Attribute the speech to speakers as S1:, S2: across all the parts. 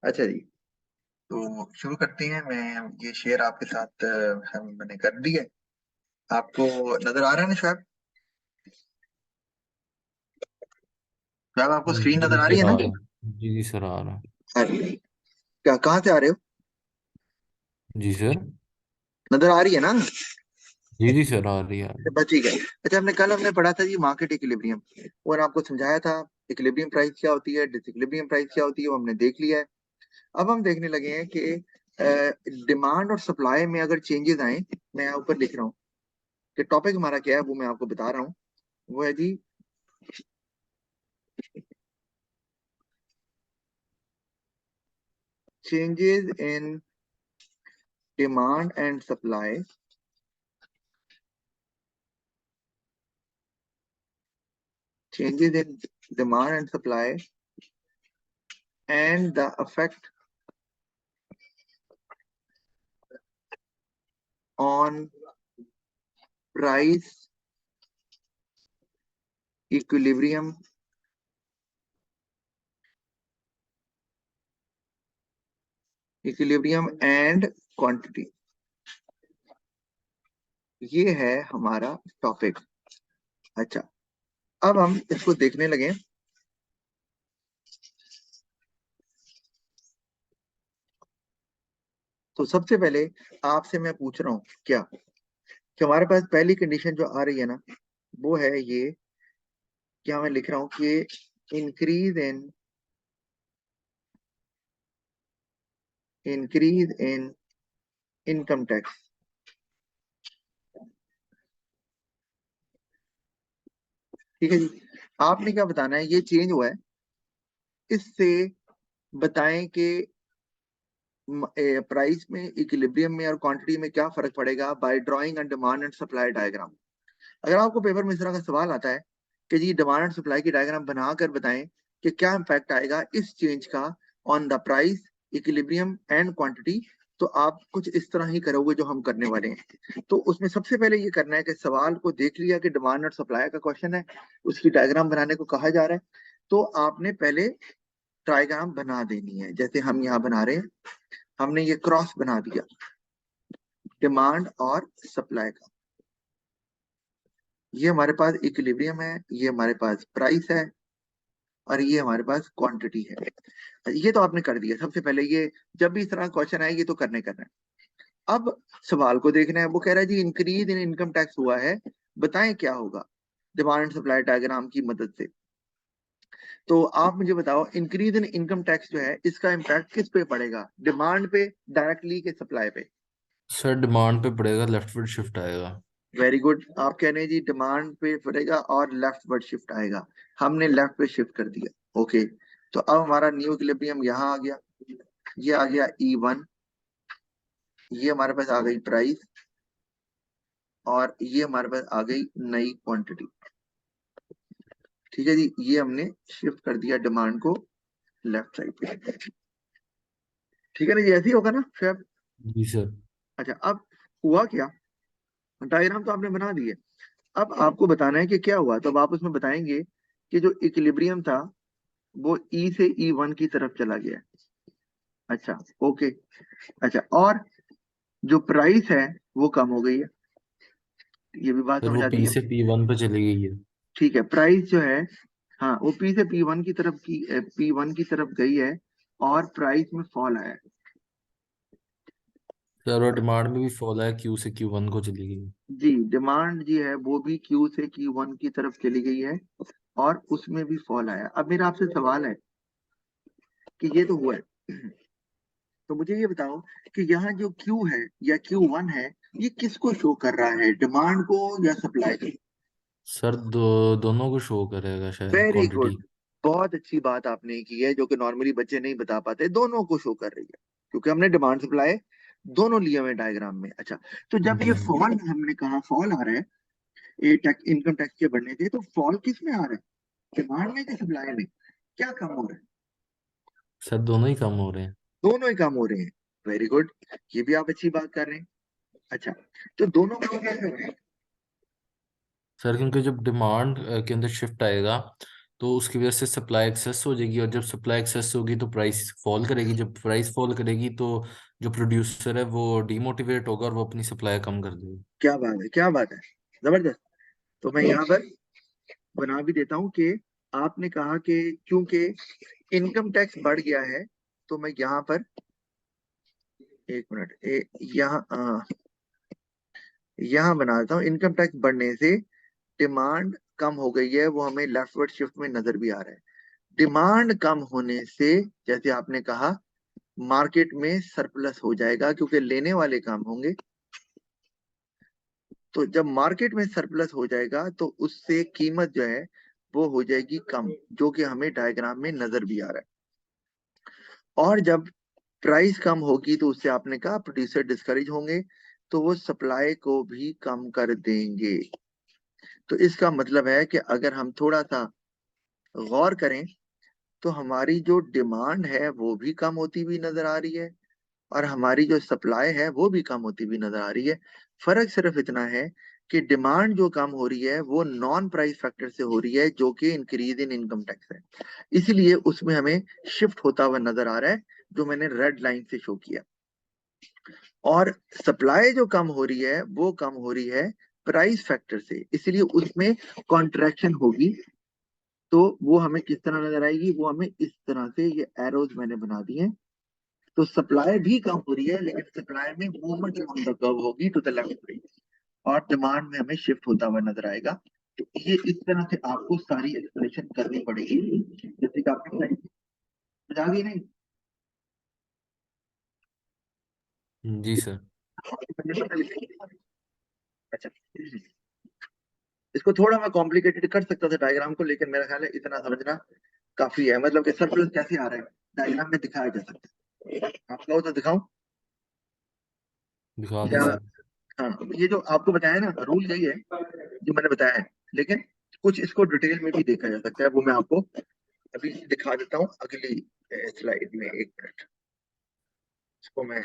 S1: अच्छा जी, तो शुरू करते हैं। मैं ये शेयर आपके साथ मैंने कर दी है। आपको नजर आ रहा है ना शायद? शायद आपको स्क्रीन
S2: जी
S1: नजर आ रही
S2: सर
S1: है
S2: आ
S1: ना?
S2: रहा है। जी सर आ रहा है।
S1: अरे, क्या कहाँ से आ रहे हो?
S2: जी सर।
S1: नजर आ रही है ना?
S2: जी सर आ रही है।
S1: बस ठीक है। अच्छा, हमने पढ़ा था जी मार्केट इक्विलिब्रियम, और आपको समझाया था इक्विलिब्रियम प्राइस क्या होती है, डिसइक्विलिब्रियम प्राइस क्या होती है, वो हमने देख लिया है। अब हम देखने लगे हैं कि डिमांड और सप्लाई में अगर चेंजेस आए। मैं यहाँ ऊपर लिख रहा हूँ कि टॉपिक हमारा क्या है, वो मैं आपको बता रहा हूँ। वो है जी, changes in demand and supply, changes in demand and supply, and the effect on price equilibrium, and quantity। ये है हमारा टॉपिक। अच्छा, अब हम इसको देखने लगे। तो सबसे पहले आपसे मैं पूछ रहा हूँ क्या, कि हमारे पास पहली कंडीशन जो आ रही है ना, वो है ये। क्या मैं लिख रहा हूँ कि इंक्रीज इन इनकम टैक्स। ठीक है जी। आपने क्या बताना है, ये चेंज हुआ है, इससे बताएं कि प्राइस में, इक्विलिब्रियम में और क्वांटिटी में क्या फर्क पड़ेगा, by drawing and demand and supply diagram. अगर आपको पेपर में इस तरह का सवाल आता है कि जी डिमांड एंड सप्लाई की डायग्राम बनाकर बताएं कि क्या इम्पैक्ट आएगा इस चेंज का on the price, equilibrium and quantity, तो आप कुछ इस तरह ही करोगे जो हम करने वाले हैं। तो उसमें सबसे पहले ये करना है कि सवाल को देख लिया कि डिमांड और सप्लाई का क्वेश्चन है, उसकी डायग्राम बनाने को कहा जा रहा है। तो आपने पहले डायग्राम बना देनी है, जैसे हम यहाँ बना रहे हैं। हमने ये क्रॉस बना दिया डिमांड और सप्लाई का। ये हमारे पास इक्विलिब्रियम है, ये हमारे पास प्राइस है, और ये हमारे पास क्वांटिटी है। ये तो आपने कर दिया सबसे पहले ये। जब भी इस तरह क्वेश्चन आए, ये तो करना है। अब सवाल को देखना है। वो कह रहा है जी इंक्रीज इन इनकम टैक्स हुआ है, बताएं क्या होगा डिमांड एंड सप्लाई डायग्राम की मदद से। तो आप मुझे बताओ, इंक्रीज इन इनकम टैक्स जो है, इसका इम्पैक्ट किस पे पड़ेगा, डिमांड पे डायरेक्टली के सप्लाई पे?
S2: सर डिमांड पे पड़ेगा, लेफ्टवर्ड शिफ्ट आएगा।
S1: Very good. आप कह रहे हैं जी डिमांड पे पड़ेगा और लेफ्ट वर्ड शिफ्ट आएगा। हमने लेफ्ट पे शिफ्ट कर दिया। ओके। तो अब हमारा न्यू इक्विलिब्रियम यहाँ आ गया। ये आ गया E1। ये हमारे पास आ गई प्राइस, और ये हमारे पास आ गई नई क्वांटिटी। ठीक है जी, ये हमने शिफ्ट कर दिया डिमांड को लेफ्ट साइड पे। ठीक है ना जी, ऐसे ही होगा ना शायद।
S2: जी सर।
S1: अच्छा, अब हुआ क्या, डायग्राम तो आपने बना दी है। अब आपको बताना है कि क्या हुआ। तो अब आप उसमें बताएंगे कि जो इक्विलिब्रियम था, वो E से E1 की तरफ चला गया। अच्छा, ओके। अच्छा, और जो प्राइस है वो कम हो गई है। ये भी बात
S2: सर
S1: समझ
S2: वो
S1: आती
S2: पी
S1: है।
S2: से P1 पे चली गई है।
S1: ठीक है, प्राइस जो है, हाँ, वो P से P1 की तरफ गई है, और प्राइस में फॉल आया है।
S2: सर और डिमांड में भी फॉल है, Q से Q1 को चली गई है।
S1: जी, डिमांड जी है वो भी Q से Q1 की तरफ चली गई है, और उसमें भी फॉल आया। अब मेरा आपसे सवाल है कि ये तो हुआ है, तो मुझे ये बताओ कि यहाँ जो Q है या Q1 है, ये किसको शो कर रहा है, डिमांड को या सप्लाई को?
S2: सर दोनों को शो करेगा शायद,
S1: वेरी गुड।
S2: क्वांटिटी।
S1: बहुत अच्छी बात आपने की है, जो कि नॉर्मली बच्चे नहीं बता पाते। दोनों को शो कर रही है, क्योंकि हमने डिमांड सप्लाई दोनों लिए हुए डायग्राम में। अच्छा, तो जब ये
S2: जी।
S1: फॉल, हमने कहा फॉल आ रहा है ये इनकम टैक्स के बढ़ने से, तो फॉल किस में आ रहा है, डिमांड में कि सप्लाई में? क्या कम हो रहा है?
S2: सर दोनों ही कम हो रहे हैं।
S1: दोनों ही कम हो रहे हैं। Very good. ये भी आप अच्छी बात कर रहे हैं। अच्छा, तो दोनों कम कैसे हो रहे हैं?
S2: सर क्योंकि जब डिमांड के अंदर शिफ्ट आएगा तो उसकी वजह से सप्लाई एक्सेस हो जाएगी, और जब सप्लाई एक्सेस होगी तो प्राइस फॉल करेगी। जब प्राइस फॉल करेगी तो जो प्रोड्यूसर है वो डिमोटिवेट होगा और वो अपनी सप्लाई कम कर देगा।
S1: क्या बात है, क्या बात है, जबरदस्त। तो मैं यहाँ पर बना भी देता हूँ कि आपने कहा कि क्योंकि इनकम टैक्स बढ़ गया है, तो मैं यहाँ पर एक मिनट यहाँ बना देता हूँ, इनकम टैक्स बढ़ने से डिमांड कम हो गई है, वो हमें लेफ्टवर्ड शिफ्ट में नजर भी आ रहा है। डिमांड कम होने से, जैसे आपने कहा, मार्केट में सरप्लस हो जाएगा क्योंकि लेने वाले कम होंगे। तो जब मार्केट में सरप्लस हो जाएगा तो उससे कीमत जो है वो हो जाएगी कम, जो कि हमें डायग्राम में नजर भी आ रहा है। और जब प्राइस कम होगी तो उससे आपने कहा प्रोड्यूसर डिस्करेज होंगे, तो वो सप्लाई को भी कम कर देंगे। तो इसका मतलब है कि अगर हम थोड़ा सा गौर करें तो हमारी जो डिमांड है वो भी कम होती हुई नजर आ रही है, और हमारी जो सप्लाई है वो भी कम होती हुई नजर आ रही है। फर्क सिर्फ इतना है कि डिमांड जो कम हो रही है वो नॉन प्राइस फैक्टर से हो रही है, जो कि इंक्रीज इन इनकम टैक्स है। इसीलिए उसमें हमें शिफ्ट होता हुआ नजर आ रहा है, जो मैंने रेड लाइन से शो किया। और सप्लाई जो कम हो रही है वो कम हो रही है प्राइस फैक्टर से, इसलिए उसमें कॉन्ट्रैक्शन होगी। तो वो हमें किस तरह नजर आएगी, वो हमें इस तरह से, ये एरोज मैंने बना दिए हैं। तो सप्लाई भी कम हो रही है, लेकिन सप्लाई में मूवमेंट ऑन द कर्व होगी टू द लेफ्ट, और डिमांड में हमें शिफ्ट होता हुआ नजर आएगा। तो ये इस तरह से आपको सारी एक्सप्लेनेशन करनी पड़ेगी, जैसे कि आपने बताई। समझ आ गई नहीं?
S2: जी सर।
S1: अच्छा, इसको थोड़ा मैं कॉम्प्लिकेटेड कर सकता था डायग्राम को, लेकिन मेरा ख्याल है इतना समझना काफी है। मतलब कि सरप्लस कैसे आ रहा है डायग्राम में दिखाया जा सकता है। आप कहो तो दिखाऊं?
S2: दिखा दे
S1: या
S2: सर।
S1: हाँ, ये जो आपको बताया ना रूल यही है जो मैंने बताया है, लेकिन कुछ इसको डिटेल में भी देखा जा सकता है, वो मैं आपको अभी दिखा देता हूँ अगली स्लाइड में। एक मिनट, इसको मैं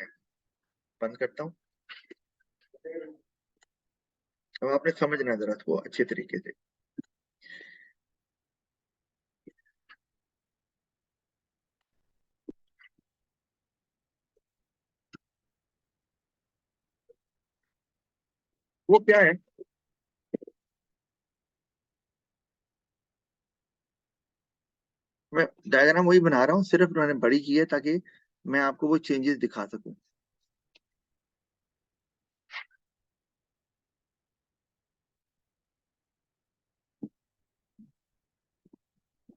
S1: बंद करता हूँ। अब आपने समझना जरा इसको अच्छे तरीके से। वो क्या है, मैं डायग्राम वही बना रहा हूँ, सिर्फ मैंने बड़ी की है ताकि मैं आपको वो चेंजेस दिखा सकूं।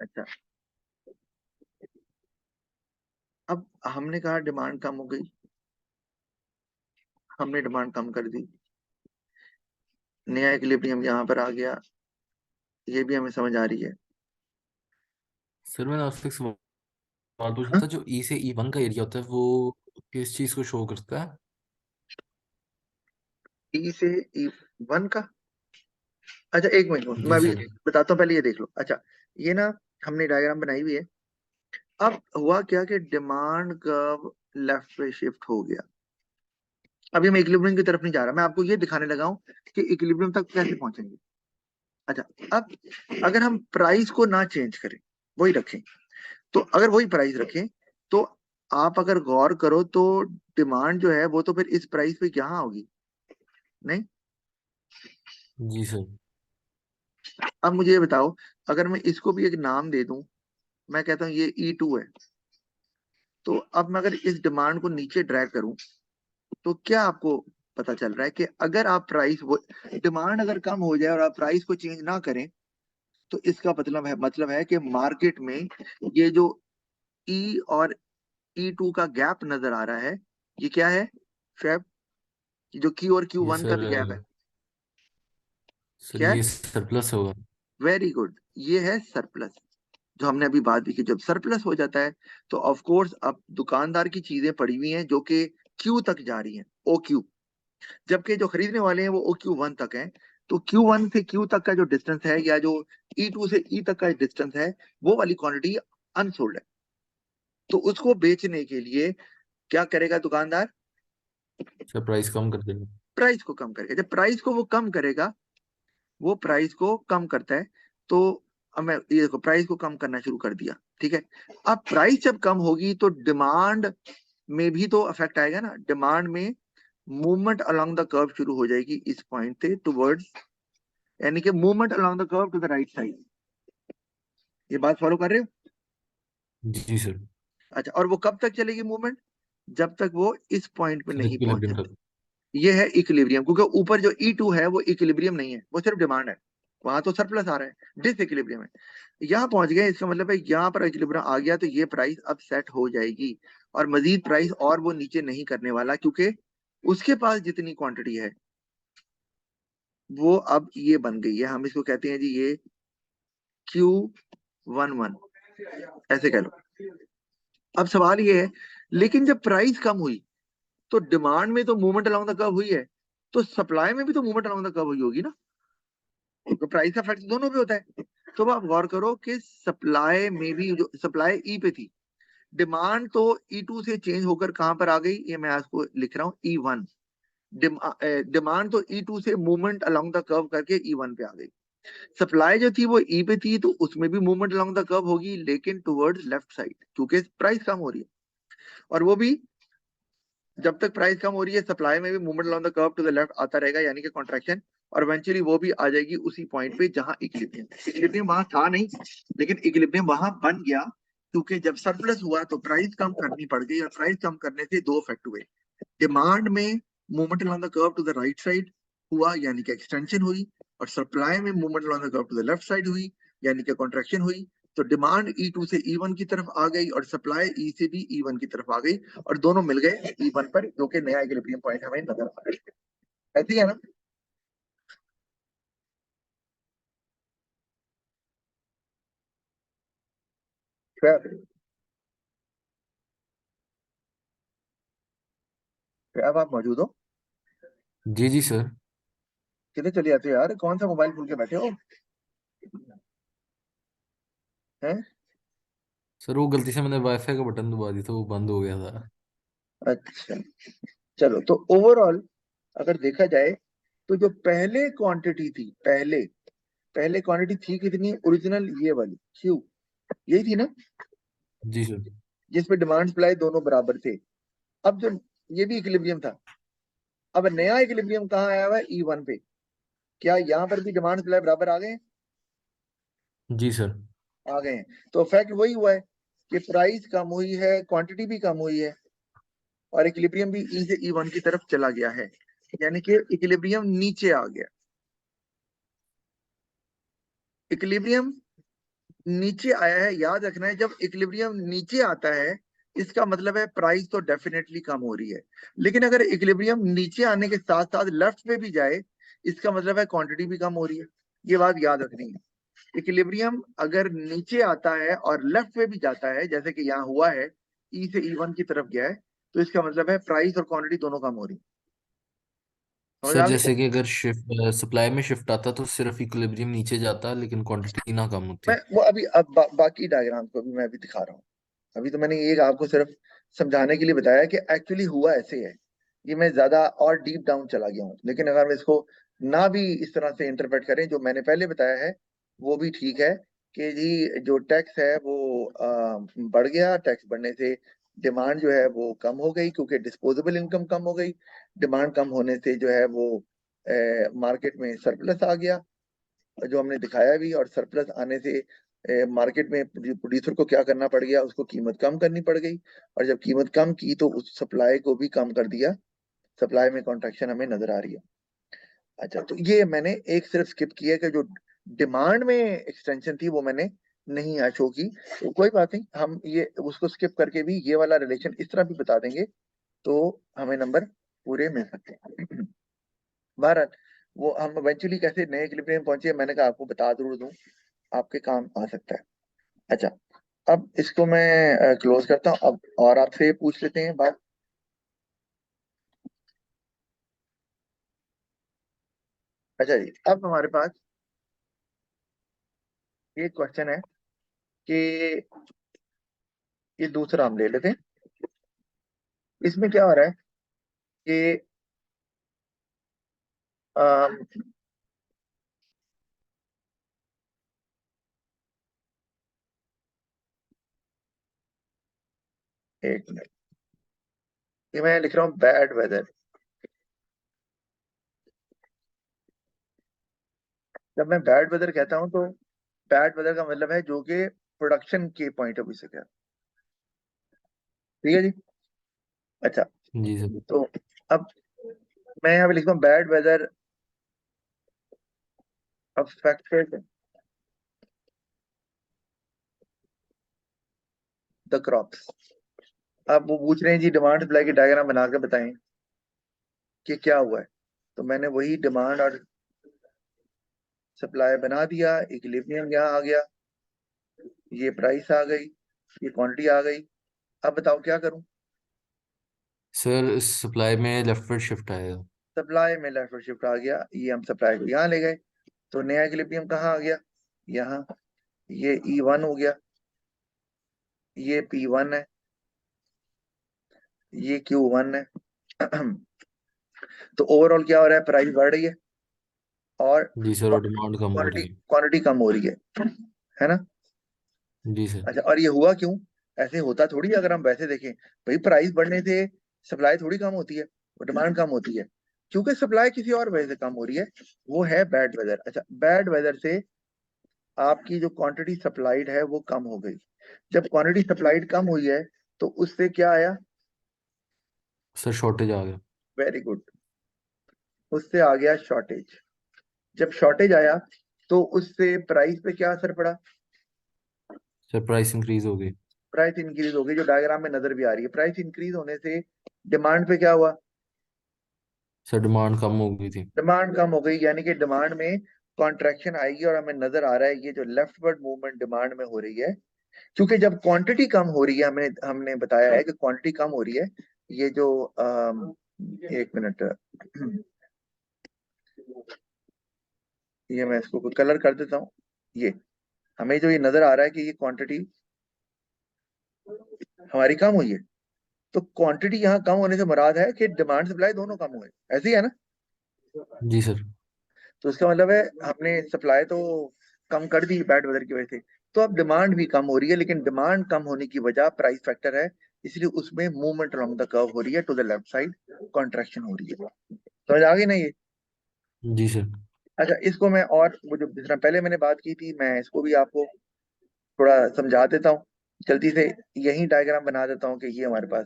S1: अच्छा, अब हमने कहा डिमांड कम हो गई, हमने डिमांड कम कर दी, नया इक्विलिब्रियम यहाँ पर आ गया, ये भी हमें समझ आ रही है।
S2: सर मैंने आपसे एक सवाल पूछना
S1: हाँ,
S2: था, जो ई से E1 का एरिया होता है वो किस चीज को शो करता है?
S1: ई से ई वन का? अच्छा एक मिनट, मैं
S2: जी
S1: अभी
S2: सर।
S1: बताता हूँ, पहले ये देख लो। अच्छा, ये ना हमने डायग्राम बनाई हुई है। अब हुआ क्या कि डिमांड कर्व लेफ्ट पे शिफ्ट हो गया। अभी मैं इक्विलिब्रियम की तरफ नहीं जा रहा, मैं आपको ये दिखाने लगा हूं कि इक्विलिब्रियम तक कैसे पहुंचेंगे। अच्छा, अब अगर हम प्राइस को ना चेंज करें, वही रखें, तो अगर वही प्राइस रखें, तो आप अगर गौर करो तो डिमांड जो है वो तो फिर इस प्राइस पे यहाँ होगी, नहीं?
S2: जी सर।
S1: अब मुझे ये बताओ, अगर मैं इसको भी एक नाम दे दूं, मैं कहता हूं ये E2 है, तो अब मैं अगर इस डिमांड को नीचे ड्रैग करूं, तो क्या आपको पता चल रहा है कि अगर आप प्राइस वो डिमांड अगर कम हो जाए और आप प्राइस को चेंज ना करें, तो इसका मतलब है कि मार्केट में ये जो ई और E2 का गैप नजर आ रहा है, ये क्या है फैब? जो Q और
S2: ये
S1: Q1 का
S2: सर,
S1: भी गैप है,
S2: सर
S1: क्या है?
S2: ये सरप्लस होगा।
S1: वेरी गुड, ये है सरप्लस, जो हमने अभी बात भी की। जब सरप्लस हो जाता है तो ऑफ कोर्स अब दुकानदार की चीजें पड़ी हुई हैं जो कि क्यू तक जा रही हैं, ओ क्यू, जबकि जो खरीदने वाले हैं वो ओ क्यू वन तक हैं। तो Q1 से Q तक का जो डिस्टेंस है, या जो E2 से E तक का डिस्टेंस है, वो वाली क्वांटिटी अनसोल्ड है। तो उसको बेचने के लिए क्या करेगा दुकानदार?
S2: सर प्राइस कम कर देगा।
S1: प्राइस को कम करेगा। जब प्राइस को वो कम करेगा, वो प्राइस को कम करता है, तो अब मैं ये देखो प्राइस को कम करना शुरू कर दिया, ठीक है। अब प्राइस जब कम होगी तो डिमांड में भी तो अफेक्ट आएगा ना। डिमांड में मूवमेंट अलोंग द कर्व शुरू हो जाएगी इस पॉइंट से टुवर्ड्स, यानी कि movement along the curve to the right side. ये बात फॉलो कर रहे हो?
S2: जी सर।
S1: अच्छा, और वो कब तक चलेगी मूवमेंट? जब तक वो इस पॉइंट पे
S2: सर
S1: नहीं पहुंच
S2: इक्विलिब्रियम
S1: जाते।
S2: तक।
S1: ये है इक्विलिब्रियम, क्योंकि ऊपर जो E2 है वो इक्विलिब्रियम नहीं है, वो सिर्फ डिमांड है। वहां तो सरप्लस आ रहा है, डिस इक्विलिब्रियम है। यहाँ पहुंच गए, इसका मतलब है यहाँ पर इक्विलिब्रियम आ गया, तो ये प्राइस अब सेट हो जाएगी और मजीद प्राइस और वो नीचे नहीं करने वाला, क्योंकि उसके पास जितनी क्वांटिटी है वो अब ये बन गई है। हम इसको कहते हैं जी ये Q11, ऐसे कह लो। अब सवाल ये है, लेकिन जब प्राइस कम हुई तो डिमांड में तो मूवमेंट अलोंग द कर्व हुई है, तो सप्लाई में भी तो मूवमेंट अलोंग द कर्व हुई होगी ना। तो प्राइस का इफेक्ट दोनों पे होता है। तो अब आप गौर करो कि सप्लाई में भी, जो सप्लाई ई पे थी, डिमांड तो E2 से चेंज होकर कहां पर आ गई, ये मैं आपको लिख रहा हूँ E1। डिमांड तो E2 से मूवमेंट अलोंग द कर्व करके E1 पे आ गई। सप्लाई जो थी वो ई पे थी, तो उसमें भी मूवमेंट अलोंग द कर्व होगी, लेकिन टुवर्ड्स लेफ्ट साइड, क्योंकि प्राइस कम हो रही है। और वो भी जब तक प्राइस कम हो रही है, सप्लाई में भी movement along the curve to the left आता रहेगा, यानी कि कॉन्ट्रैक्शन। और इवेंचुअली वो भी आ जाएगी उसी पॉइंट पे जहां इक्विलिब्रियम, इक्विलिब्रियम वहां था नहीं, लेकिन इक्विलिब्रियम वहां बन गया, क्योंकि जब सरप्लस हुआ तो प्राइस कम करनी पड़ गई, और प्राइस कम करने से दो इफेक्ट हुए। डिमांड में movement along the curve to the right side हुआ, यानी कि एक्सटेंशन हुई। और सप्लाई में movement along the curve to the left side हुई, यानी कि कॉन्ट्रैक्शन हुई। तो डिमांड E2 से E1 की तरफ आ गई और सप्लाई E से भी E1 की तरफ आ गई, और दोनों मिल गए E1 पर, जो कि नया इक्विलिब्रियम पॉइंट हमें नजर आ रहा है। ऐसे ही है ना? फिर अब आप मौजूद हो?
S2: जी जी सर।
S1: कितने चले जाते हो यार, कौन सा मोबाइल खोल के बैठे हो हैं?
S2: सर वो गलती से मैंने वाईफाई का बटन दबा दिया था, वो बंद हो गया था।
S1: अच्छा, चलो। तो ओवरऑल अगर देखा जाए तो जो पहले क्वांटिटी थी, पहले पहले क्वांटिटी थी कितनी ओरिजिनल, ये वाली क्यू, यही थी ना,
S2: जी सर।
S1: जिसमें डिमांड सप्लाई दोनों बराबर थे। अब जो ये भी इक्विलिब्रियम था, अब नया इक्विलिब्रियम कहाँ आया हुआ है, E1 पे। क्या यहाँ पर भी डिमांड सप्लाई बराबर आ गए हैं?
S2: जी सर।
S1: आ गए हैं। तो इफेक्ट वही हुआ है कि प्राइस कम हुई है, क्वांटिटी भी कम हुई है, और इक्विलिब्रियम भी E से E1 की तरफ चला गया है, यानी कि इक्विलिब्रियम नीचे आ गया। इक्विलिब्रियम नीचे आया है, याद रखना है, जब इक्विलिब्रियम नीचे आता है इसका मतलब है प्राइस तो डेफिनेटली कम हो रही है। लेकिन अगर इक्विलिब्रियम नीचे आने के साथ साथ लेफ्ट पे भी जाए, इसका मतलब है क्वांटिटी भी कम हो रही है। ये बात याद रखनी है। इक्विलिब्रियम अगर नीचे आता है और लेफ्ट पे भी जाता है, जैसे कि यहाँ हुआ है, ई से E1 की तरफ गया है, तो इसका मतलब है प्राइस और क्वांटिटी दोनों कम हो रही है। समझ
S2: सर
S1: आ गई?
S2: जैसे कि अगर शिफ्ट सप्लाई में शिफ्ट आता तो सिर्फ इक्विलिब्रियम नीचे जाता लेकिन क्वांटिटी ना कम
S1: मैं
S2: होती।
S1: वो अभी अब बाकी डायग्राम को भी मैं अभी दिखा रहा हूँ। अभी तो मैंने एक आपको सिर्फ समझाने के लिए बताया कि एक्चुअली हुआ ऐसे है। ये मैं ज्यादा और डीप डाउन चला गया हूँ, लेकिन अगर हम इसको ना भी इस तरह से इंटरप्रेट करें जो मैंने पहले बताया है, वो भी ठीक है। कि जी जो टैक्स है वो बढ़ गया, टैक्स बढ़ने से डिमांड जो है वो कम हो गई, क्योंकि डिस्पोजेबल इनकम कम हो गई। डिमांड कम होने से जो है वो मार्केट में सरप्लस आ गया, जो हमने दिखाया भी। और सरप्लस आने से मार्केट में प्रोड्यूसर को क्या करना पड़ गया, उसको कीमत कम करनी पड़ गई। और जब कीमत कम की तो उस सप्लाई को भी कम कर दिया, सप्लाई में कॉन्ट्रैक्शन हमें नजर आ रही है। अच्छा, तो ये मैंने एक सिर्फ स्किप किया कि जो डिमांड में एक्सटेंशन थी वो मैंने नहीं शो की। तो कोई बात नहीं, हम ये उसको स्किप करके भी ये वाला रिलेशन इस तरह भी बता देंगे, तो हमें नंबर पूरे मिल सकते हैं। बहरहाल, वो हम इवेंचुअली कैसे नए इक्विलिब्रियम पहुंचे, मैंने कहा आपको बता जरूर दूं, आपके काम आ सकता है। अच्छा, अब इसको मैं क्लोज करता हूँ अब, और आपसे पूछ लेते हैं बात। अच्छा जी, अब हमारे पास एक क्वेश्चन है कि ये दूसरा हम ले लेते हैं। इसमें क्या हो रहा है कि अम, एक मिनट, ये मैं लिख रहा हूँ बैड वेदर। जब मैं बैड वेदर कहता हूँ तो बैड वेदर का मतलब है जो कि प्रोडक्शन के पॉइंट ऑफ व्यू से क्या, ठीक है जी। अच्छा,
S2: जी सर।
S1: तो अब मैं यहाँ पे लिखता हूँ bad weather affected the crops. अब वो पूछ रहे हैं जी डिमांड सप्लाई की डायग्राम बना के बताएं कि क्या हुआ है। तो मैंने वही डिमांड और सप्लाई बना दिया, इक्विलिब्रियम यहाँ आ गया, ये प्राइस आ गई, ये क्वांटिटी आ गई। अब बताओ क्या करूं।
S2: सर सप्लाई में लेफ्टवर्ड शिफ्ट आएगा।
S1: सप्लाई में लेफ्ट शिफ्ट आ गया, ये हम सप्लाई को यहाँ ले गए, तो नया इक्विलिब्रियम कहाँ आ गया, यहाँ। ये E1 हो गया, ये P1 है, ये Q1 है। तो ओवरऑल क्या हो रहा है, प्राइस बढ़ रही है और
S2: जी सर, और डिमांड कम हो
S1: क्वांटिटी
S2: रही है।
S1: क्वांटिटी कम हो रही है ना।
S2: जी सर।
S1: अच्छा, और ये हुआ क्यों, ऐसे होता थोड़ी है। अगर हम वैसे देखें, भाई प्राइस बढ़ने से सप्लाई थोड़ी कम होती है, वो डिमांड कम होती है, क्योंकि सप्लाई किसी और वजह से कम हो रही है, वो है बैड वेदर। अच्छा, बैड वेदर से आपकी जो क्वांटिटी सप्लाइड है वो कम हो गई। जब क्वांटिटी सप्लाइड कम हुई है तो उससे क्या आया,
S2: सर शॉर्टेज आ गया।
S1: वेरी गुड, उससे आ गया शॉर्टेज। जब शॉर्टेज आया तो उससे प्राइस पे क्या असर पड़ा,
S2: सर प्राइस इंक्रीज हो गई।
S1: प्राइस इंक्रीज हो गई, जो डायग्राम में नजर भी आ रही है। प्राइस इंक्रीज होने से डिमांड पे क्या हुआ,
S2: सर डिमांड कम हो गई थी।
S1: डिमांड कम हो गई, यानी कि डिमांड में कॉन्ट्रैक्शन आएगी। और हमें नजर आ रहा है ये जो लेफ्टवर्ड मूवमेंट डिमांड में हो रही है, क्योंकि जब क्वांटिटी कम हो रही है, हमने हमने बताया है कि क्वांटिटी कम हो रही है। ये जो एक मिनट, ये मैं इसको कलर कर देता हूँ। ये हमें जो ये नजर आ रहा है कि ये क्वांटिटी हमारी कम हुई है, तो क्वांटिटी यहाँ कम होने से मुराद है कि डिमांड सप्लाई दोनों कम हुए, ऐसे ही है ना।
S2: जी सर।
S1: तो इसका मतलब है हमने सप्लाई तो कम कर दी बैड वेदर की वजह से, तो अब डिमांड भी कम हो रही है, लेकिन डिमांड कम होने की वजह प्राइस फैक्टर है, इसलिए उसमें मूवमेंट अलोंग द कर्व हो रही है, to the left side contraction हो रही है। समझ आ गई ना ये।
S2: जी सर।
S1: अच्छा, इसको मैं और वो जो जिस तरह पहले मैंने बात की थी, मैं इसको भी आपको थोड़ा समझा देता हूँ जल्दी से। यही डायग्राम बना देता हूँ कि ये हमारे पास,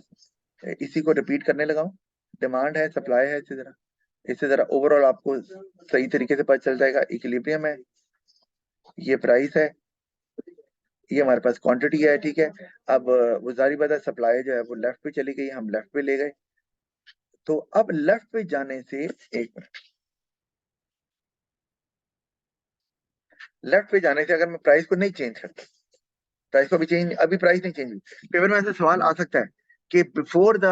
S1: इसी को रिपीट करने लगा हूँ। डिमांड है, सप्लाई है, इसी तरह, इससे जरा ओवरऑल आपको सही तरीके से पता चल जाएगा। इक्विलिब्रियम है, ये प्राइस है, ये हमारे पास क्वांटिटी है, ठीक है। अब वो जारी बात है, सप्लाई जो है वो लेफ्ट पे चली गई, हम लेफ्ट पे ले गए। तो अब लेफ्ट पे जाने से, एक मिनट, लेफ्ट पे जाने से अगर मैं प्राइस को नहीं चेंज करता, प्राइस को भी चेंज, अभी प्राइस नहीं चेंज हुई, पेपर में ऐसा सवाल आ सकता है कि बिफोर द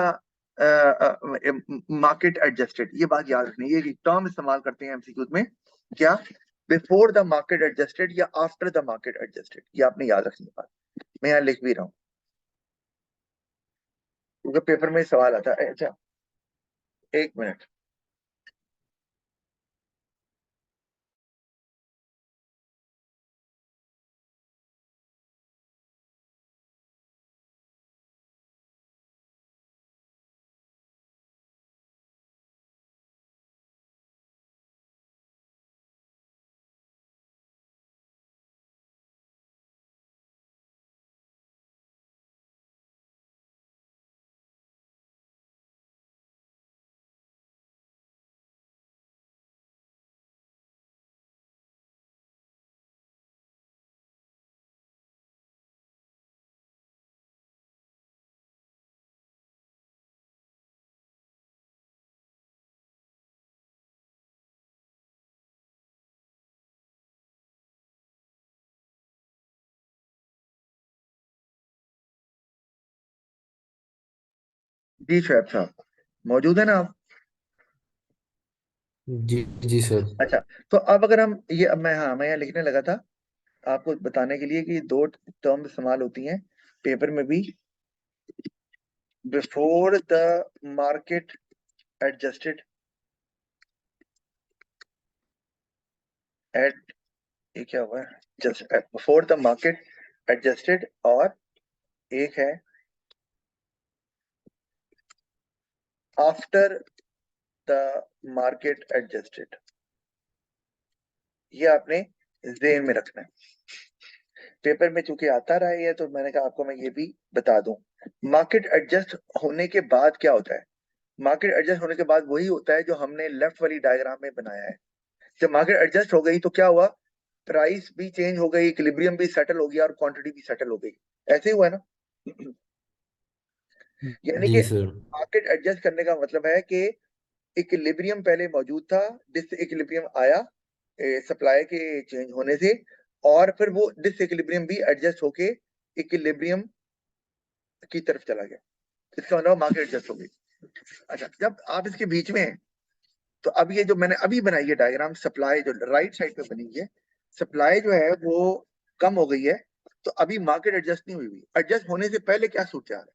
S1: मार्केट एडजस्टेड, ये बात याद रखनी है, ये टर्म इस्तेमाल करते हैं एमसीक्यूज में, क्या, बिफोर द मार्केट एडजस्टेड या आफ्टर द मार्केट एडजस्टेड, ये आपने याद रखनी है बात। मैं यहाँ लिख भी रहा हूँ क्योंकि पेपर में सवाल आता है। अच्छा, एक मिनट, जी शोएब साहब, मौजूद है ना आप।
S2: जी जी सर।
S1: अच्छा, तो अब अगर हम ये, अब मैं, हाँ, मैं यहाँ लिखने लगा था आपको बताने के लिए कि दो टर्म इस्तेमाल होती हैं पेपर में भी, before the market adjusted, at, ये क्या हुआ है, just before the market adjusted, और एक है आफ्टर द मार्केट एडजस्टेड, ये आपने जेन में रखना है। पेपर में चूंकि आता रहा है तो मैंने कहा आपको मैं ये भी बता दूं। मार्केट एडजस्ट होने के बाद क्या होता है? मार्केट एडजस्ट होने के बाद वही होता है जो हमने लेफ्ट वाली डायग्राम में बनाया है। जब मार्केट एडजस्ट हो गई तो क्या हुआ? प्राइस भी चेंज हो गई, इक्विलिब्रियम भी सेटल हो गया और क्वांटिटी भी सेटल हो गई। ऐसे ही हुआ है ना? यानी कि
S2: जी सर।
S1: मार्केट एडजस्ट करने का मतलब है कि इक्विलिब्रियम पहले मौजूद था, डिसइक्विलिब्रियम आया सप्लाई के चेंज होने से, और फिर वो डिसइक्विलिब्रियम भी एडजस्ट होके इक्विलिब्रियम की तरफ चला गया। इसका मतलब मार्केट एडजस्ट हो गई। अच्छा, जब आप इसके बीच में हैं, तो अब ये जो मैंने अभी बनाई है डायग्राम, सप्लाई जो राइट साइड पे बनी है, सप्लाई जो है वो कम हो गई है, तो अभी मार्केट एडजस्ट नहीं हुई हुई। एडजस्ट होने से पहले क्या सोचा है,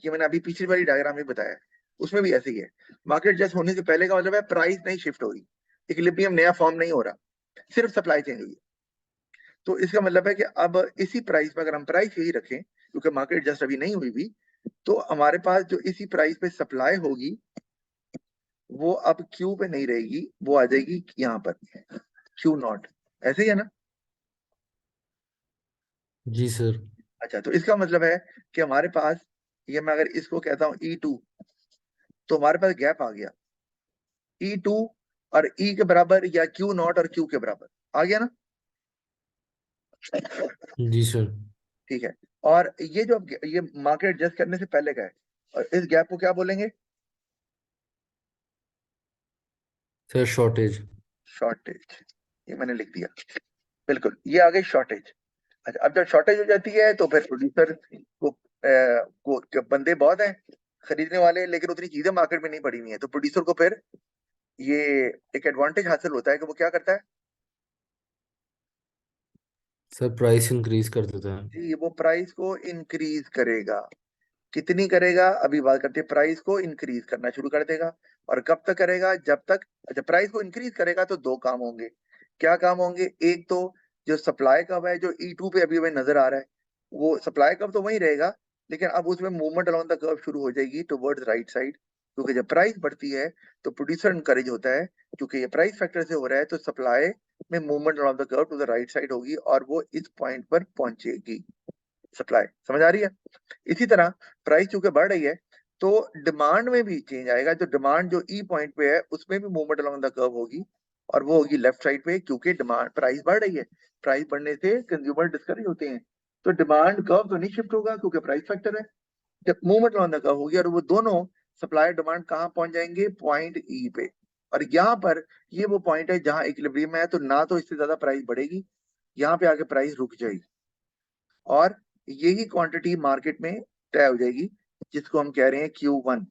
S1: ये मैंने अभी पिछली वाली डायग्राम में बताया, उसमें भी ऐसे ही है। मार्केट एडजस्ट होने से पहले का मतलब है प्राइस नहीं शिफ्ट हो रही, इक्विलिब्रियम नया फॉर्म नहीं हो रहा, सिर्फ सप्लाई चेंज हुई है। तो इसका मतलब है कि अब इसी प्राइस पे अगर हम प्राइस यही रखें, क्योंकि मार्केट एडजस्ट अभी नहीं हुई भी, तो हमारे पास जो इसी प्राइस पे सप्लाई होगी वो अब क्यू पे नहीं रहेगी, वो आ जाएगी यहाँ पर, क्यू नॉट। ऐसे ही है ना?
S2: जी सर।
S1: अच्छा, तो इसका मतलब है कि हमारे पास, ये मैं अगर इसको कहता हूँ E2, तो हमारे पास गैप आ गया E2 और E के बराबर, या क्यू नॉट और क्यू के बराबर आ गया ना?
S2: जी सर।
S1: ठीक है। और ये जो ये मार्केट एडजस्ट करने से पहले का है, और इस गैप को क्या बोलेंगे?
S2: Sir shortage.
S1: शॉर्टेज। ये मैंने लिख दिया, बिल्कुल, ये आ गई शॉर्टेज। अच्छा, अब जब शॉर्टेज हो जाती है तो फिर प्रोड्यूसर को बंदे बहुत हैं खरीदने वाले, लेकिन उतनी चीजें मार्केट में नहीं पड़ी हुई है, तो प्रोड्यूसर को फिर ये एक एडवांटेज हासिल होता है कि वो क्या करता है
S2: सर प्राइस इंक्रीज कर देता है।
S1: जी, वो प्राइस को इंक्रीज करेगा। कितनी करेगा? अभी बात करते हैं। प्राइस को इंक्रीज करना शुरू कर देगा। और कब तक करेगा? जब तक, अच्छा, प्राइस को इंक्रीज करेगा तो दो काम होंगे। क्या काम होंगे? एक तो जो सप्लाई कर्व है, जो E2 पे अभी हमें नजर आ रहा है, वो सप्लाई कर्व तो वही रहेगा, लेकिन अब उसमें मूवमेंट अलोंग द कर्व शुरू हो जाएगी टुवर्ड्स राइट साइड, क्योंकि जब प्राइस बढ़ती है तो प्रोड्यूसर इनकरेज होता है, क्योंकि ये प्राइस फैक्टर से हो रहा है, तो सप्लाई में movement along the curve to the right side होगी और वो इस पॉइंट पर पहुंचेगी। सप्लाई समझ आ रही है? इसी तरह प्राइस चूंकि बढ़ रही है, तो डिमांड में भी चेंज आएगा। जो डिमांड जो ई पॉइंट पे है उसमें भी मूवमेंट अलोंग द कर्व होगी, और वो होगी लेफ्ट साइड पे, क्योंकि डिमांड, प्राइस बढ़ रही है। प्राइस बढ़ने से कंज्यूमर डिस्करेज होते हैं, तो डिमांड कर्व तो नहीं शिफ्ट होगा क्योंकि प्राइस फैक्टर है। जब मूवमेंट अलोंग द कर्व होगी और वो दोनों सप्लाई डिमांड कहाँ पहुंच जाएंगे? पॉइंट ई पे। और यहाँ पर ये वो पॉइंट है जहां इक्विलिब्रियम है, तो ना तो इससे ज्यादा प्राइस बढ़ेगी, यहाँ पे आके प्राइस रुक जाएगी, और यही क्वांटिटी मार्केट में तय हो जाएगी, जिसको हम कह रहे हैं Q1।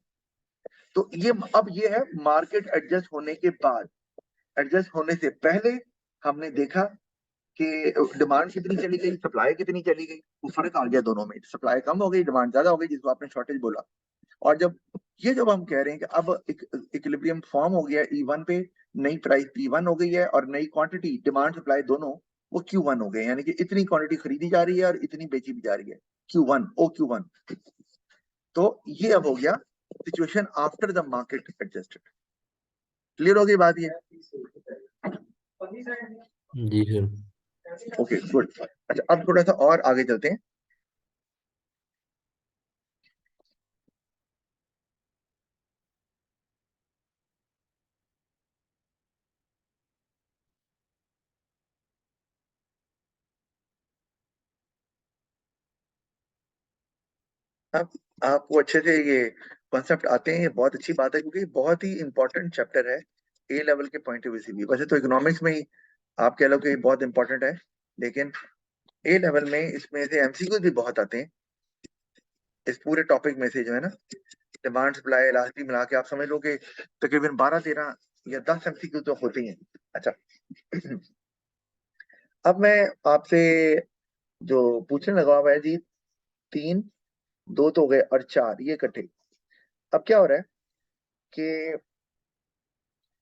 S1: तो ये अब ये है मार्केट एडजस्ट होने के बाद। एडजस्ट होने से पहले हमने देखा कि डिमांड कितनी चली गई, सप्लाई कितनी चली गई, वो फर्क आ गया दोनों में। सप्लाई कम हो गई, डिमांड ज्यादा हो गई, जिसको आपने शॉर्टेज बोला। और जब हम कह रहे हैं कि अब इक्विलिब्रियम फॉर्म हो गया E1 पे, नई प्राइस P1 हो गई है, और नई क्वांटिटी, डिमांड सप्लाई दोनों वो Q1 हो गए, यानी कि इतनी क्वांटिटी खरीदी जा रही है और इतनी बेची भी जा रही है, Q1 ओ Q1। तो ये अब हो गया situation after the market adjusted. Clear हो गई बात ये?
S2: जी सर।
S1: Okay, good. अच्छा, अब थोड़ा सा और आगे चलते हैं। अब आपको अच्छे से ये कॉन्सेप्ट आते हैं, ये बहुत अच्छी बात है, क्योंकि बहुत ही इंपॉर्टेंट चैप्टर है ए लेवल के पॉइंट ऑफ व्यू से भी। वैसे तो इकोनॉमिक्स में ही आप कह लो कि बहुत इंपॉर्टेंट है, लेकिन ए लेवल में इसमें से एमसीक्यू भी बहुत आते हैं इस पूरे टॉपिक में से, जो है ना, डिमांड सप्लाई इलास्टिक मिला के आप समझ लो कि तकरीबन 12-13 या 10 एमसीक्यू तो होते ही हैं। अच्छा, अब मैं आपसे जो पूछने लगा हुआ है जी, 3, 2 तो हो गए और 4 ये इकट्ठे। अब क्या हो रहा है कि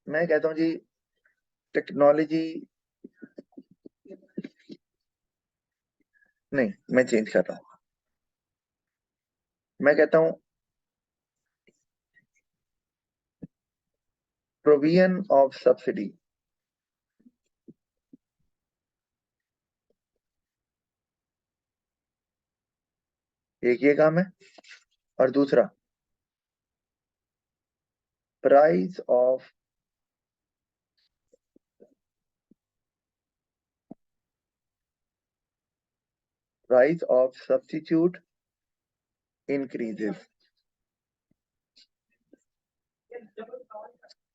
S1: मैं कहता हूँ जी, टेक्नोलॉजी, नहीं, मैं चेंज कर रहा हूँ। मैं कहता हूँ प्रोविजन ऑफ सब्सिडी, एक ये काम है। और दूसरा प्राइस ऑफ सब्स्टिट्यूट इंक्रीजेस।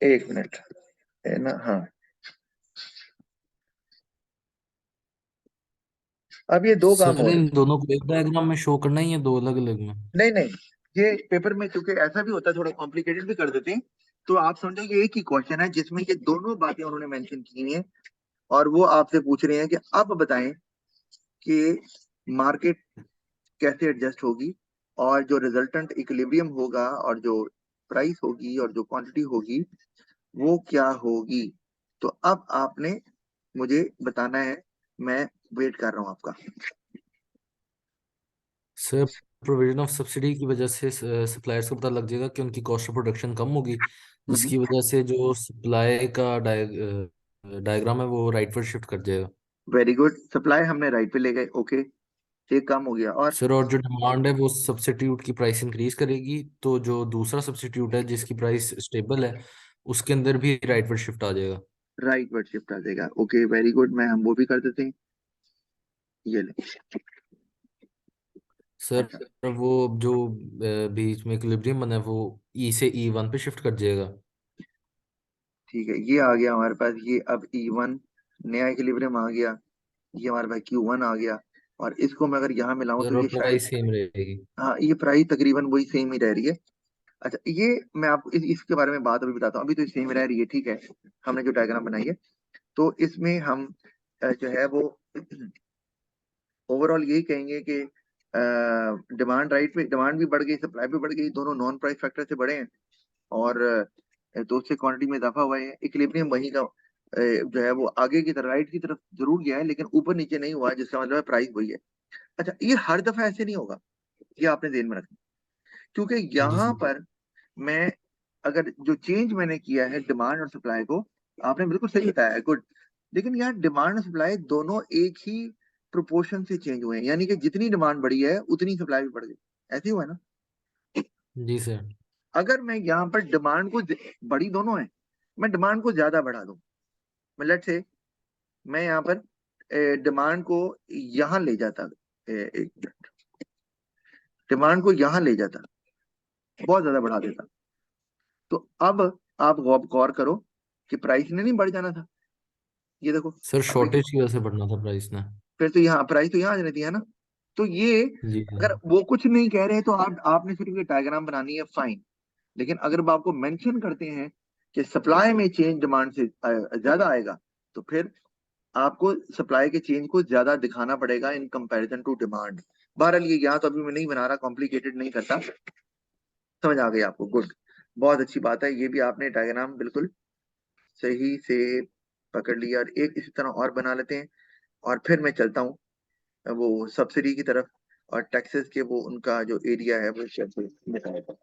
S1: एक मिनट है ना, हाँ। अब ये दो काम
S2: सर
S1: हो रहे
S2: इन
S1: हैं।
S2: दोनों को एक डायग्राम में शो करना ही है, दो अलग अलग में?
S1: नहीं नहीं, ये पेपर में क्योंकि ऐसा भी होता है, थोड़ा कॉम्प्लिकेटेड भी कर देते हैं। तो आप समझो ये एक ही क्वेश्चन है जिसमें ये दोनों बातें उन्होंने मेंशन की हैं, और वो आपसे पूछ रहे हैं कि अब बताएं कि मार्केट कैसे एडजस्ट होगी, और जो रिजल्टेंट इक्विलिब्रियम होगा, और जो प्राइस होगी, और जो क्वांटिटी होगी, वो क्या होगी। तो अब आपने मुझे बताना है, मैं वेट कर रहा हूं आपका।
S2: सर प्रोविजन ऑफ सब्सिडी की वजह से सप्लायर्स को पता लग जाएगा कि उनकी कॉस्ट ऑफ प्रोडक्शन कम होगी, जिसकी वजह से जो सप्लाई का डायग्राम है वो राइटवर्ड शिफ्ट कर जाएगा।
S1: वेरी गुड, सप्लाई हमने राइट पे ले गए, ओके। एक काम हो गया। और
S2: सर और जो डिमांड है वो सब्सिट्यूट की प्राइस इंक्रीज करेगी, तो जो दूसरा सब्सिट्यूट है जिसकी प्राइस स्टेबल है उसके अंदर भी राइटवर्ड शिफ्ट आ जाएगा।
S1: राइट वर्ड शिफ्ट आ जाएगा, ओके वेरी गुड, मैं हम वो भी कर देते हैं। ये ले।
S2: सर
S1: अच्छा,
S2: वो जो बीच में इक्विलिब्रियम बना है वो ई से E1 पे शिफ्ट कर जाएगा।
S1: ठीक है, ये आ गया हमारे पास। ये अब E1 नया इक्विलिब्रियम आ गया। ये हमारे पास Q1 आ गया। और इसको मैं अगर यहाँ मिलाऊं तो
S2: सर और
S1: ये शायद,
S2: प्राइस सेम रहेगी।
S1: हाँ, ये प्राइस तकरीबन वही सेम ही रह रही है। अच्छा, ये मैं आपको इसके बारे में बात अभी बताता हूँ। अभी तो सेम रह रही है, ठीक है। हमने जो डायग्राम बनाई है, तो इसमें हम जो है वो ओवरऑल यही कहेंगे कि डिमांड राइट पे, डिमांड भी बढ़ गई, सप्लाई भी बढ़ गई, दोनों नॉन प्राइस फैक्टर से बढ़े हैं। और तो उससे क्वांटिटी में इजाफा हुआ है। इक्विलिब्रियम वही का जो है वो आगे की तरफ, राइट की तरफ जरूर गया है, लेकिन ऊपर नीचे नहीं हुआ है, जिसका मतलब है प्राइस वही है। अच्छा, ये हर दफा ऐसे नहीं होगा, ये आपने ध्यान में रखना। क्योंकि
S2: जी
S1: यहाँ
S2: सर।
S1: पर मैं, अगर जो चेंज मैंने किया है डिमांड और सप्लाई को, आपने बिल्कुल सही बताया है, गुड। लेकिन यहाँ डिमांड और सप्लाई दोनों एक ही प्रोपोर्शन से चेंज हुए हैं, यानी कि जितनी डिमांड बढ़ी है उतनी सप्लाई भी बढ़ गई। ऐसे ही हुआ है ना।
S2: जी सर।
S1: अगर मैं यहाँ पर डिमांड को बड़ी दोनों है, मैं डिमांड को ज्यादा बढ़ा दूं, मैं लेट से, मैं यहाँ पर डिमांड को यहाँ ले जाता, एक डिमांड को यहाँ ले जाता, बहुत ज्यादा बढ़ा देता, तो अब आप गौर करो कि प्राइस ने नहीं बढ़ जाना था। ये देखो,
S2: सर
S1: अब देखिए,
S2: शॉर्टेज की वजह से बढ़ना था प्राइस ने।
S1: फिर तो यहाँ प्राइस तो यहाँ आ जाती है ना। तो ये,
S2: जी
S1: अगर
S2: सर।
S1: वो कुछ नहीं कह रहे तो आपने सिर्फ ये डायग्राम बनानी है, फाइन। लेकिन अगर वो आपको मेंशन करते हैं कि सप्लाई में चेंज डिमांड से ज्यादा आएगा, तो फिर आपको सप्लाई के चेंज को ज्यादा दिखाना पड़ेगा इन कंपैरिजन टू डिमांड। बहरहाल ये यहाँ तो अभी मैं नहीं बना रहा, कॉम्प्लिकेटेड नहीं करता। समझ आ गई आपको, गुड। बहुत अच्छी बात है, ये भी आपने डायग्राम बिल्कुल सही से पकड़ लिया। और एक इसी तरह और बना लेते हैं, और फिर मैं चलता हूँ वो सब्सिडी की तरफ, और टैक्सेस के वो उनका जो एरिया है वो कैसे बताएगा।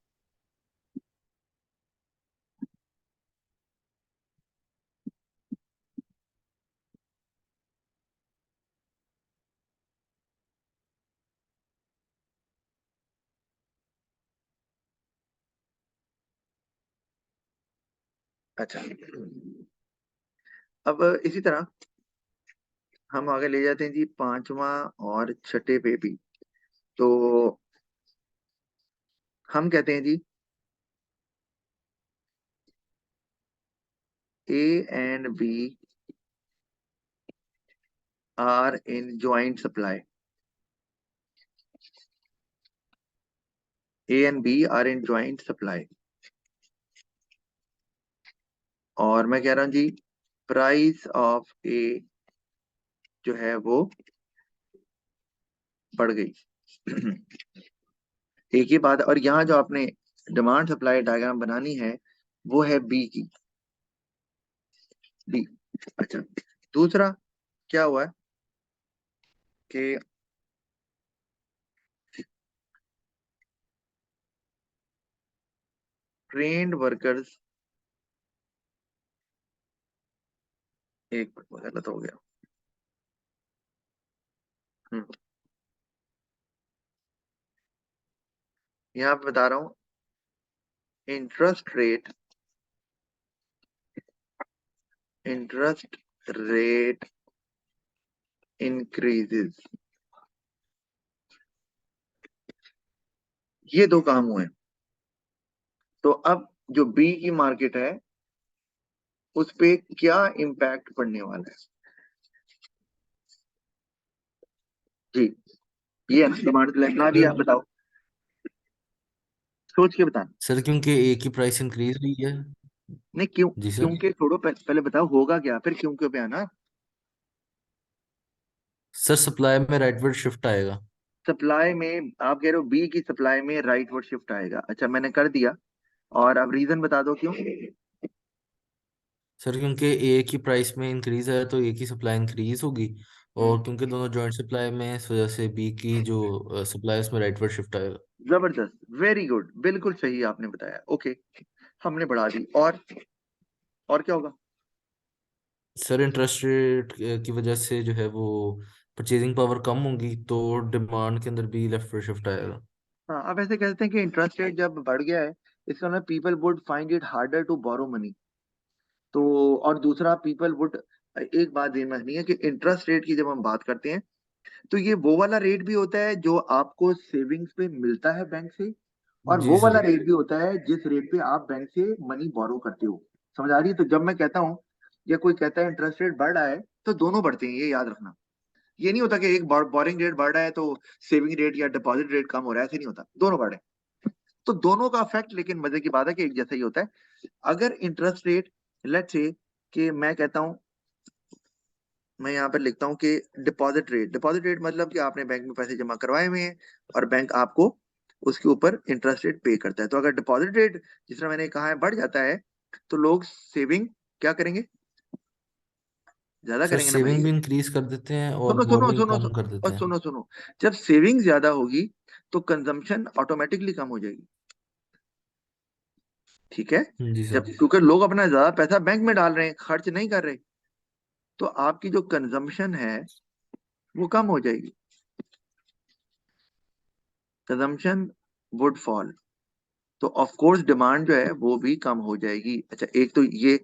S1: अच्छा, अब इसी तरह हम आगे ले जाते हैं जी, पांचवा और छठे पे भी। तो हम कहते हैं जी, A and B are in joint supply. A and B are in joint supply. और मैं कह रहा हूँ जी, प्राइस ऑफ ए जो है वो बढ़ गई। एक ही बात है। और यहाँ जो आपने डिमांड सप्लाई डायग्राम बनानी है, वो है बी की, बी। अच्छा, दूसरा क्या हुआ है कि ट्रेन्ड वर्कर्स एक मिनट, गलत हो गया। हम्म, यहाँ पे बता रहा हूँ, interest rate, interest rate increases, ये दो काम हुए। तो अब जो बी की मार्केट है उस पे क्या इम्पैक्ट पड़ने वाला है? जी, ये है डिमांड सप्लाई बना दिया,
S2: सर
S1: बताओ, सोच के बताना।
S2: सर क्योंकि ए की प्राइस इंक्रीज हुई है।
S1: नहीं क्यों,
S2: जी सर।
S1: क्योंकि छोड़ो, पहले बताओ होगा क्या, फिर क्यों क्यों पे आना।
S2: सर सप्लाई में राइटवर्ड शिफ्ट आएगा।
S1: सप्लाई में आप कह रहे हो बी की सप्लाई में राइटवर्ड शिफ्ट आएगा, अच्छा मैंने कर दिया, और अब रीजन बता दो क्यों।
S2: सर क्योंकि ए की प्राइस में इंक्रीज है तो ए की सप्लाई इंक्रीज होगी।
S1: हम्म,
S2: और क्योंकि दोनों जॉइंट सप्लाई में इस वजह से बी की जो सप्लाई है उसमें राइटवर्ड शिफ्ट आएगा।
S1: जबरदस्त, वेरी गुड, बिल्कुल सही आपने बताया, ओके, हमने बढ़ा दी। और क्या होगा?
S2: सर इंटरेस्ट रेट की वजह से जो है वो परचेजिंग पावर कम होगी तो डिमांड के अंदर भी लेफ्टवर्ड शिफ्ट आएगा।
S1: हाँ, अब ऐसे कहते हैं कि इंटरेस्ट रेट जब बढ़ गया है, इसका मतलब people would find it harder to borrow money. तो और दूसरा, पीपल वुड, एक बात ध्यान में रखनी है कि इंटरेस्ट रेट की जब हम बात करते हैं तो ये वो वाला रेट भी होता है जो आपको सेविंग्स पे मिलता है बैंक से, और
S2: जी
S1: वो वाला
S2: सर।
S1: रेट भी होता है जिस रेट पे आप बैंक से मनी बोरो करते हो। समझ आ रही है? तो जब मैं कहता हूँ या कोई कहता है इंटरेस्ट रेट बढ़ रहा है, तो दोनों बढ़ते हैं, ये याद रखना। ये नहीं होता कि एक बोरिंग रेट बढ़ रहा है तो सेविंग रेट या डिपॉजिट रेट कम हो रहा है, ऐसे नहीं होता, दोनों बढ़े। तो दोनों का इफेक्ट, लेकिन मजे की बात है कि एक जैसा ही होता है। अगर इंटरेस्ट रेट, लेट्स से कि मैं कहता हूं, मैं यहाँ पर लिखता हूँ कि डिपॉजिट रेट, डिपॉजिट रेट मतलब कि आपने बैंक में पैसे जमा करवाए हुए हैं और बैंक आपको उसके ऊपर इंटरेस्ट रेट पे करता है। तो अगर डिपॉजिट रेट, जिस तरह मैंने कहा है, बढ़ जाता है, तो लोग सेविंग क्या करेंगे? ज्यादा
S2: सर
S1: करेंगे ना भाई।
S2: सेविंग भी इंक्रीज कर देते हैं और
S1: सुनो सुनो
S2: बोरोइंग
S1: सुनो
S2: कम
S1: सुनो,
S2: कर
S1: और
S2: देते हैं।
S1: सुनो, जब सेविंग ज्यादा होगी तो कंजम्पशन ऑटोमेटिकली कम हो जाएगी, ठीक है?
S2: जी
S1: जब,
S2: सर।
S1: क्योंकि लोग अपना ज्यादा पैसा बैंक में डाल रहे हैं, खर्च नहीं कर रहे, तो आपकी जो कंजम्पशन है वो कम हो जाएगी, कंजम्पशन वुड फॉल, तो ऑफ कोर्स डिमांड जो है वो भी कम हो जाएगी। अच्छा, एक तो ये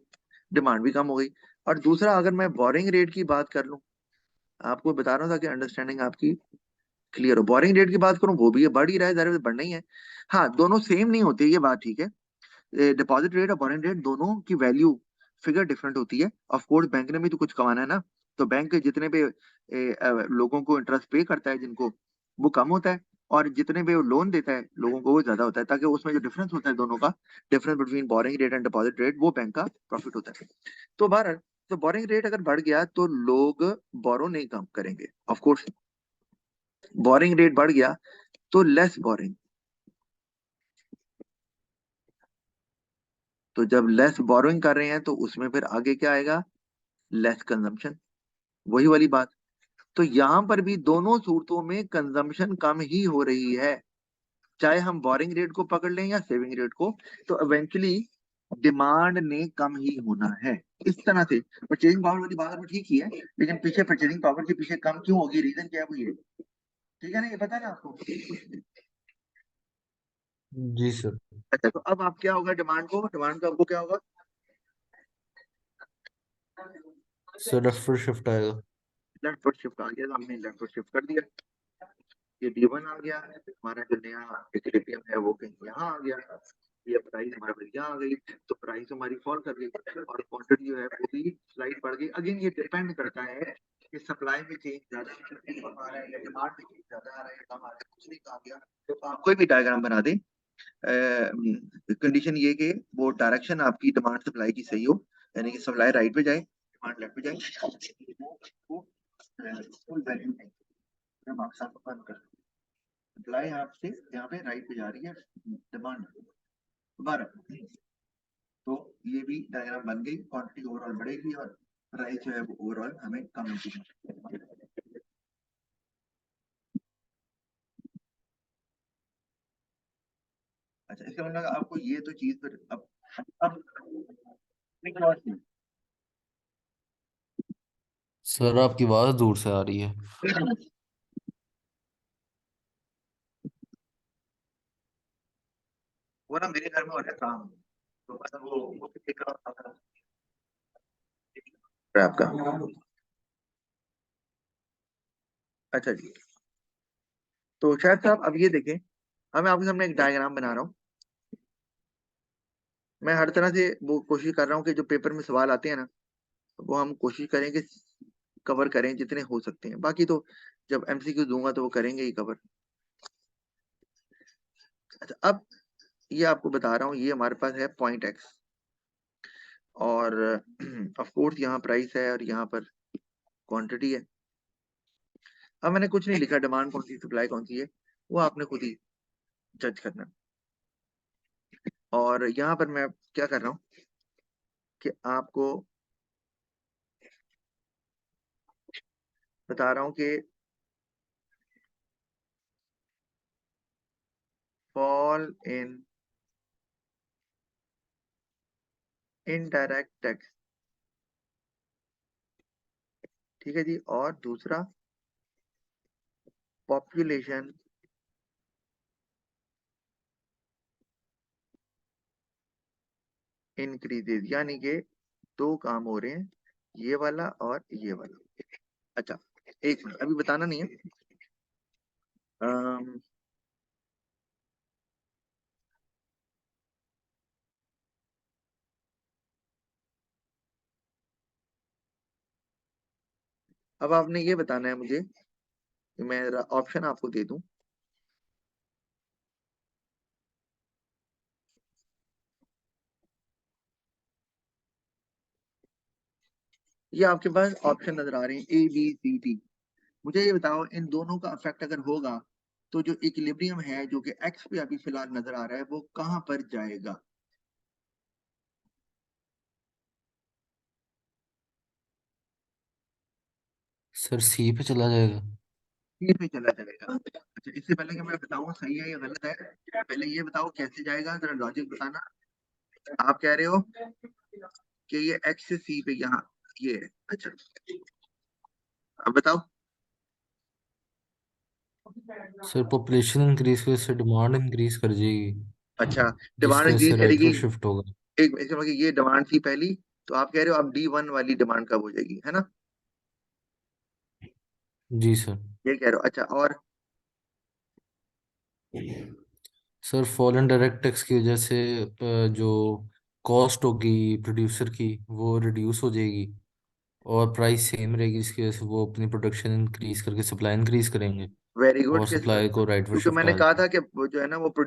S1: डिमांड भी कम हो गई, और दूसरा अगर मैं बोरिंग रेट की बात कर लूं, आपको बता रहा हूँ ताकि अंडरस्टैंडिंग आपकी क्लियर हो। बोरिंग रेट की बात करूं, वो भी ये बढ़ ही रहा है, जरा बढ़ना ही है। हाँ, दोनों सेम नहीं होते, ये बात ठीक है, डिपॉजिट रेट और बोरिंग रेट दोनों की वैल्यू, फिगर डिफरेंट होती है। ऑफ कोर्स बैंक ने भी तो कुछ कमाना है ना, तो बैंक जितने पे लोगों को इंटरेस्ट पे करता है जिनको, वो कम होता है, और जितने पे वो लोन देता है लोगों को वो ज्यादा होता है, ताकि उसमें जो डिफरेंस होता है दोनों का, difference between boring rate and deposit rate, वो बैंक का प्रॉफिट होता है। तो बहरहाल, तो बोरिंग रेट अगर बढ़ गया तो लोग बोरो नहीं कम करेंगे, ऑफ कोर्स। बोरिंग रेट बढ़ गया तो लेस बोरिंग, तो जब लेस बोरोइंग कर रहे हैं तो उसमें फिर आगे क्या आएगा? लेस कंजम्पशन, वही वाली बात। तो यहां पर भी दोनों सूरतों में कंजम्पशन कम ही हो रही है, चाहे हम बोरिंग रेट को पकड़ लें या सेविंग रेट को, तो इवेंचुअली डिमांड ने कम ही होना है। इस तरह से परचेजिंग पावर वाली बात तो ठीक ही है, लेकिन पीछे परचेजिंग पावर के पीछे कम क्यों होगी, रीजन क्या है, वो ये, ठीक है ना, ये पता है ना आपको?
S2: जी सर।
S1: अच्छा, तो अब आप क्या होगा, डिमांड को आपको क्या होगा?
S2: सर लेफ्टवर्ड शिफ्ट आएगा।
S1: लेफ्ट फुट शिफ्ट आ गया, तो हमने लेफ्ट फुट शिफ्ट कर दिया, ये D1 आ गया, हमारा जो नया इक्विलिब्रियम है वो कहीं यहाँ आ गया, ये प्राइस हमारे पास यहाँ आ गई, तो प्राइस हमारी फॉल कर गई, और क्वांटिटी जो है वो भी स्लाइड बढ़ गई। अगेन ये डिपेंड करता है कि सप्लाई में चेंज ज्यादा आ रहा है या डिमांड में चेंज ज्यादा आ रहा है या कम आ रहा है, कुछ नहीं कहा गया। तो आप कोई भी डायग्राम बना दें, कंडीशन ये कि वो डायरेक्शन आपकी डिमांड सप्लाई की सही हो, यानी कि सप्लाई राइट पे जाए, डिमांड लेफ्ट पे जाए, वो फुल वैल्यू नहीं, हम आप साथ बंद कर, सप्लाई आपसे यहाँ पे राइट पे जा रही है, डिमांड दोबारा, तो ये भी डायग्राम बन गई, क्वांटिटी ओवरऑल बढ़ेगी और प्राइस जो है वो ओवरऑल हमें कम होगी। अच्छा, इसका मतलब आपको ये तो चीज पर अब
S2: सर आपकी आवाज़ दूर से आ रही है।
S1: वो ना मेरे घर में हो रहा है काम, तो मतलब वो किसी का है आपका। अच्छा जी। तो शायद साहब अब ये देखें, मैं आपके सामने एक डायग्राम बना रहा हूँ। मैं हर तरह से वो कोशिश कर रहा हूँ कि जो पेपर में सवाल आते हैं ना, वो हम कोशिश करें कि कवर करें जितने हो सकते हैं। बाकी तो जब एमसीक्यू दूंगा तो वो करेंगे ही कवर। अच्छा, अब ये आपको बता रहा हूँ, ये हमारे पास है पॉइंट एक्स, और ऑफ कोर्स यहाँ प्राइस है और यहाँ पर क्वांटिटी है। अब मैंने कुछ नहीं लिखा, डिमांड कौन सी सप्लाई कौन सी है, वो आपने खुद ही जज करना। और यहाँ पर मैं क्या कर रहा हूँ कि आपको बता रहा हूँ कि फॉल इन इनडायरेक्ट टैक्स, ठीक है जी। और दूसरा पॉपुलेशन इंक्रीजेज, यानी कि दो काम हो रहे हैं, ये वाला और ये वाला। अच्छा, एक मिनट, अभी बताना नहीं है। अम, अब आपने ये बताना है मुझे कि मैं ऑप्शन आपको दे दूं। ये आपके पास ऑप्शन नजर आ रहे हैं ABCD। मुझे ये बताओ, इन दोनों का इफेक्ट अगर होगा तो जो इक्विलिब्रियम है जो कि एक्स पे अभी फिलहाल नजर आ रहा है, वो कहां पर जाएगा?
S2: सर सी पे चला जाएगा।
S1: सी पे चला जाएगा। अच्छा, इससे पहले कि मैं बताऊं सही है या गलत है, पहले ये बताओ कैसे जाएगा, जरा लॉजिक बताना। आप कह रहे हो कि ये एक्स से सी पे यहाँ ये है। अच्छा, अब बताओ।
S2: सर पॉपुलेशन इंक्रीज की वजह से डिमांड इंक्रीज कर
S1: अच्छा,
S2: जाएगी,
S1: डिमांड
S2: जिसकी वजह
S1: इंक्रीज
S2: से राइट
S1: करेगी।
S2: पर शिफ्ट होगा।
S1: एक इसका मतलब ये डिमांड थी पहली, तो आप कह रहे हो अब D1 वाली डिमांड कब हो जाएगी, है ना?
S2: जी सर।
S1: ये कह रहे हो। अच्छा, और
S2: sir fall in direct tax की वजह से जो कॉस्ट होगी प्रोड्यूसर की वो रिड्यूस हो जाएगी, और प्राइस सेम रहेगी, जिसकी वजह से वो अपनी प्रोडक्शन इंक्रीज करके सप्लाई इंक्रीज करेंगे,
S1: वेरी गुड,
S2: और सप्लाई को राइट पर
S1: क्योंकि
S2: शिफ्ट
S1: मैंने
S2: आ
S1: कहा
S2: जाएगा।
S1: था कि वो जो है ना वो